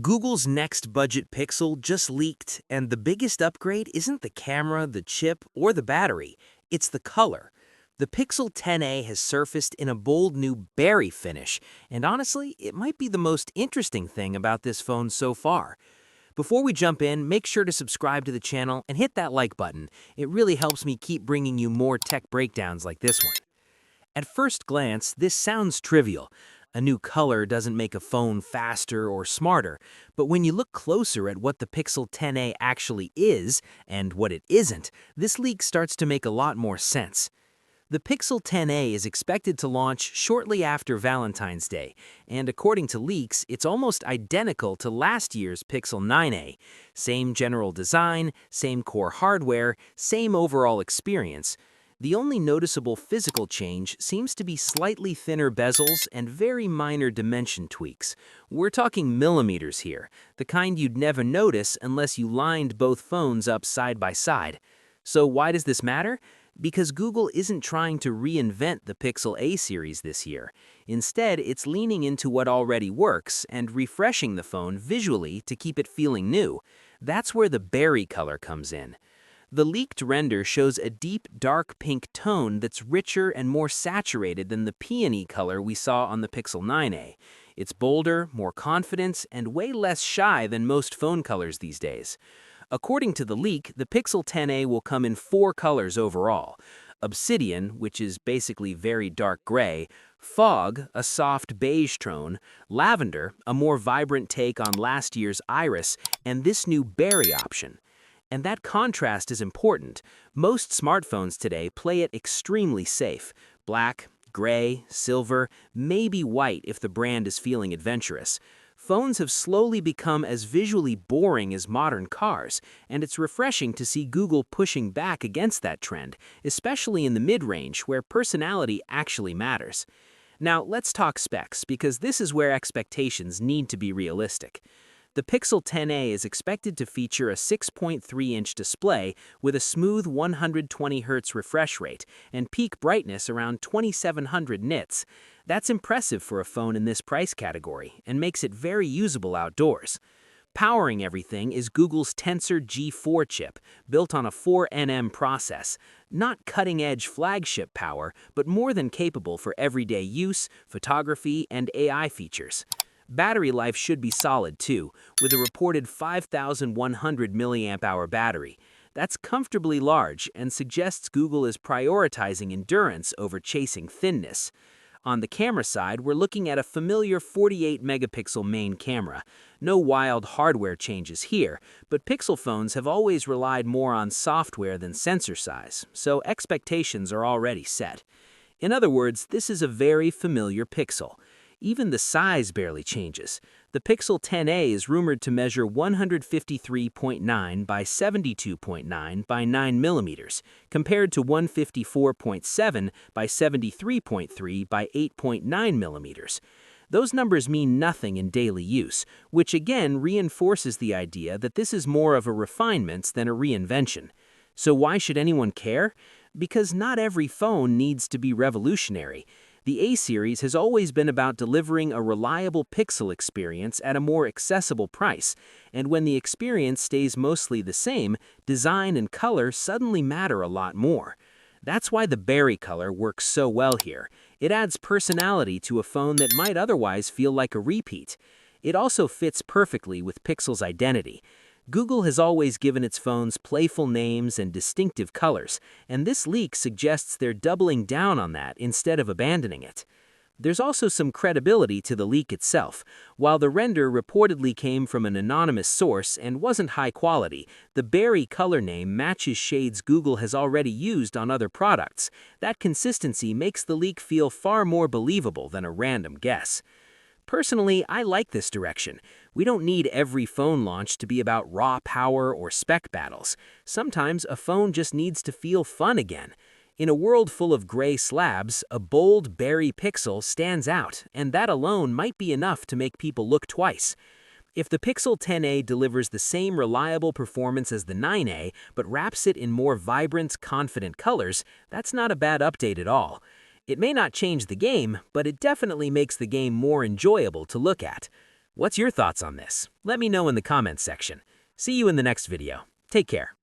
Google's next budget Pixel just leaked, and the biggest upgrade isn't the camera, the chip, or the battery. It's the color. The Pixel 10a has surfaced in a bold new berry finish, and honestly, it might be the most interesting thing about this phone so far. Before we jump in, make sure to subscribe to the channel and hit that like button. It really helps me keep bringing you more tech breakdowns like this one. At first glance, this sounds trivial. A new color doesn't make a phone faster or smarter, but when you look closer at what the Pixel 10a actually is and what it isn't, this leak starts to make a lot more sense. The Pixel 10a is expected to launch shortly after Valentine's Day, and according to leaks, it's almost identical to last year's Pixel 9a. Same general design, same core hardware, same overall experience. The only noticeable physical change seems to be slightly thinner bezels and very minor dimension tweaks. We're talking millimeters here, the kind you'd never notice unless you lined both phones up side by side. So why does this matter? Because Google isn't trying to reinvent the Pixel A series this year. Instead, it's leaning into what already works and refreshing the phone visually to keep it feeling new. That's where the berry color comes in. The leaked render shows a deep dark pink tone that's richer and more saturated than the peony color we saw on the Pixel 9a. It's bolder, more confident, and way less shy than most phone colors these days. According to the leak, the Pixel 10a will come in 4 colors overall. Obsidian, which is basically very dark gray, Fog, a soft beige tone, Lavender, a more vibrant take on last year's Iris, and this new berry option. And that contrast is important. Most smartphones today play it extremely safe. Black, gray, silver, maybe white if the brand is feeling adventurous. Phones have slowly become as visually boring as modern cars, and it's refreshing to see Google pushing back against that trend, especially in the mid-range where personality actually matters. Now, let's talk specs, because this is where expectations need to be realistic. The Pixel 10a is expected to feature a 6.3-inch display with a smooth 120Hz refresh rate and peak brightness around 2700 nits. That's impressive for a phone in this price category and makes it very usable outdoors. Powering everything is Google's Tensor G4 chip, built on a 4nm process. Not cutting-edge flagship power, but more than capable for everyday use, photography, and AI features. Battery life should be solid too, with a reported 5,100 mAh battery. That's comfortably large and suggests Google is prioritizing endurance over chasing thinness. On the camera side, we're looking at a familiar 48-megapixel main camera. No wild hardware changes here, but Pixel phones have always relied more on software than sensor size, so expectations are already set. In other words, this is a very familiar Pixel. Even the size barely changes. The Pixel 10a is rumored to measure 153.9 by 72.9 by 9 millimeters, compared to 154.7 by 73.3 by 8.9 millimeters. Those numbers mean nothing in daily use, which again reinforces the idea that this is more of a refinement than a reinvention. So why should anyone care? Because not every phone needs to be revolutionary. The A series has always been about delivering a reliable Pixel experience at a more accessible price, and when the experience stays mostly the same, design and color suddenly matter a lot more. That's why the berry color works so well here. It adds personality to a phone that might otherwise feel like a repeat. It also fits perfectly with Pixel's identity. Google has always given its phones playful names and distinctive colors, and this leak suggests they're doubling down on that instead of abandoning it. There's also some credibility to the leak itself. While the render reportedly came from an anonymous source and wasn't high quality, the berry color name matches shades Google has already used on other products. That consistency makes the leak feel far more believable than a random guess. Personally, I like this direction. We don't need every phone launch to be about raw power or spec battles. Sometimes a phone just needs to feel fun again. In a world full of gray slabs, a bold berry Pixel stands out, and that alone might be enough to make people look twice. If the Pixel 10a delivers the same reliable performance as the 9a, but wraps it in more vibrant, confident colors, that's not a bad update at all. It may not change the game, but it definitely makes the game more enjoyable to look at. What's your thoughts on this? Let me know in the comments section. See you in the next video. Take care.